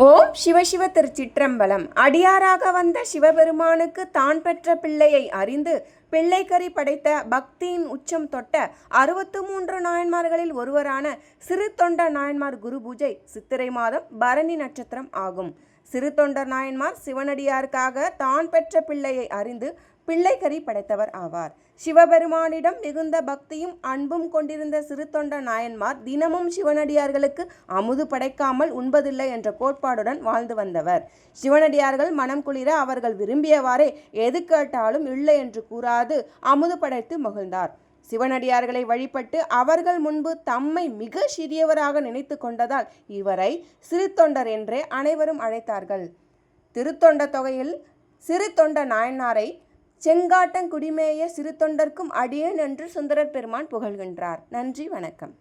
ஓம் சிவசிவ திருச்சிற்றம்பலம். அடியாராக வந்த சிவபெருமானுக்கு தான் பெற்ற பிள்ளையை அறிந்து பிள்ளைக்கறி படைத்த பக்தியின் உச்சம் தொட்ட 63 நாயன்மார்களில் ஒருவரான சிறு தொண்ட நாயன்மார் குரு பூஜை சித்திரை மாதம் பரணி நட்சத்திரம் ஆகும். சிறு தொண்டர் நாயன்மார் சிவனடியாருக்காக தான் பெற்ற பிள்ளையை அறிந்து பிள்ளைக்கறி படைத்தவர் ஆவார். சிவபெருமானிடம் மிகுந்த பக்தியும் அன்பும் கொண்டிருந்த சிறு தொண்ட நாயன்மார் தினமும் சிவனடியார்களுக்கு அமுது படைக்காமல் உண்பதில்லை என்ற கோட்பாடுடன் வாழ்ந்து வந்தவர். சிவனடியார்கள் மனம் குளிர அவர்கள் விரும்பியவாறே எது கேட்டாலும் இல்லை என்று கூறாது அமுது படைத்து மகிழ்ந்தார். சிவனடியார்களை வழிபட்டு அவர்கள் முன்பு தம்மை மிக சிறியவராக நினைத்து கொண்டதால் இவரை சிறு தொண்டர் என்றே அனைவரும் அழைத்தார்கள். திருத்தொண்ட தொகையில் சிறு தொண்ட நாயனாரை செங்காட்டங்குடிமேய சிறு தொண்டர்க்கும் அடியேன் என்று சுந்தரர் பெருமான் புகழ்கின்றார். நன்றி, வணக்கம்.